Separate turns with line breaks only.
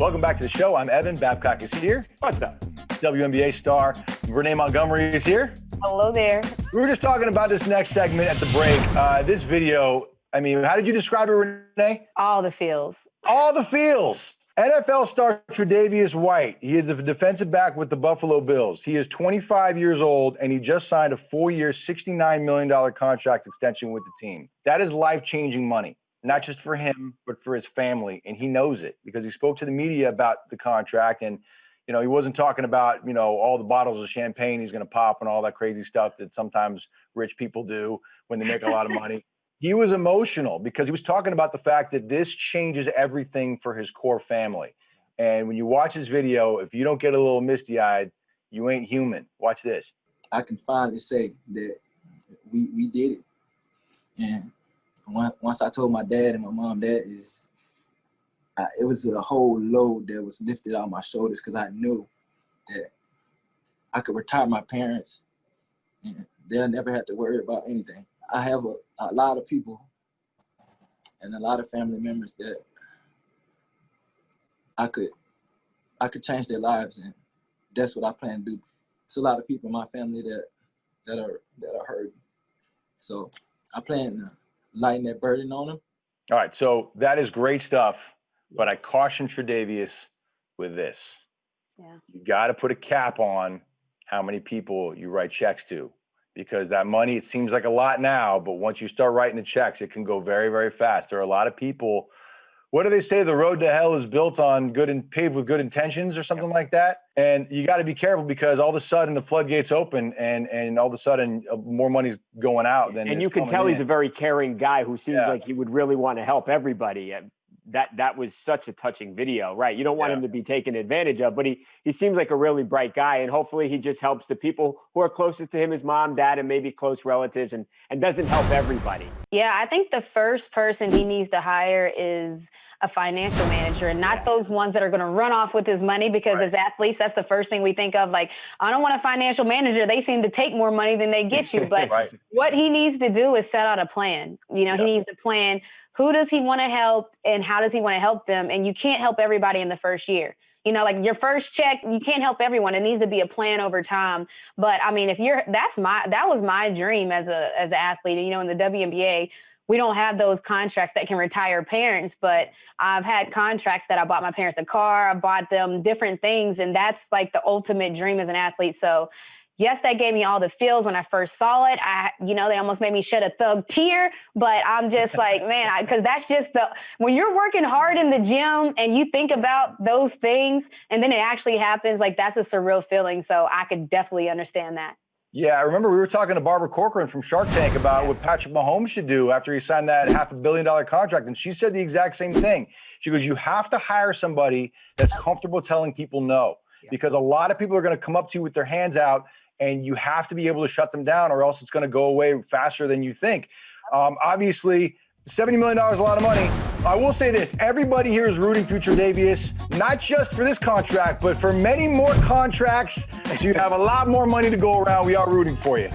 Welcome back to the show. I'm Evan. Babcock is here.
What's up?
WNBA star Renee Montgomery is here.
Hello there.
We were just talking about this next segment at the break. This video, I mean, how did you describe it, Renee?
All the feels.
All the feels. NFL star Tre'Davious White. He is a defensive back with the Buffalo Bills. He is 25 years old, and he just signed a 4-year, $69 million contract extension with the team. That is life-changing money, not just for him, but for his family. And he knows it because he spoke to the media about the contract. And, you know, he wasn't talking about, you know, all the bottles of champagne he's going to pop and all that crazy stuff that sometimes rich people do when they make a lot of money. He was emotional because he was talking about the fact that this changes everything for his core family. And when you watch this video, if you don't get a little misty-eyed, you ain't human. Watch this.
I can finally say that we did it. And once I told my dad and my mom, it was a whole load that was lifted off my shoulders because I knew that I could retire my parents and they'll never have to worry about anything. I have a lot of people and a lot of family members that I could change their lives, and that's what I plan to do. It's a lot of people in my family that are hurting, so I plan to lighten that burden on them.
All right, so that is great stuff, but I caution Tre'Davious with this.
Yeah.
You got to put a cap on how many people you write checks to. Because that money, it seems like a lot now, but once you start writing the checks, it can go very, very fast. There are a lot of people. What do they say? The road to hell is built on good and paved with good intentions or something like that. And you got to be careful because all of a sudden the floodgates open and all of a sudden more money's going out than.
And you can tell he's a very caring guy who seems like he would really want to help everybody. That was such a touching video, right? You don't want him to be taken advantage of, but he seems like a really bright guy, and hopefully he just helps the people who are closest to him, his mom, dad, and maybe close relatives, and doesn't help everybody.
Yeah, I think the first person he needs to hire is a financial manager, and not those ones that are going to run off with his money, because as athletes, that's the first thing we think of. Like, I don't want a financial manager. They seem to take more money than they get you. But what he needs to do is set out a plan. You know, he needs to plan who does he want to help and how does he want to help them. And you can't help everybody in the first year. You know, like your first check, you can't help everyone. It needs to be a plan over time. But I mean, that was my dream as an athlete. You know, in the WNBA, we don't have those contracts that can retire parents, but I've had contracts that I bought my parents a car, I bought them different things. And that's like the ultimate dream as an athlete. So yes, that gave me all the feels when I first saw it. They almost made me shed a thug tear, but I'm just like, man, because that's just when you're working hard in the gym and you think about those things and then it actually happens, like that's a surreal feeling. So I could definitely understand that.
Yeah, I remember we were talking to Barbara Corcoran from Shark Tank about what Patrick Mahomes should do after he signed that $500 million contract. And she said the exact same thing. She goes, you have to hire somebody that's comfortable telling people no, because a lot of people are going to come up to you with their hands out, and you have to be able to shut them down or else it's going to go away faster than you think. Obviously, $70 million is a lot of money. I will say this, everybody here is rooting for Tre'Davious, not just for this contract, but for many more contracts. So you have a lot more money to go around. We are rooting for you.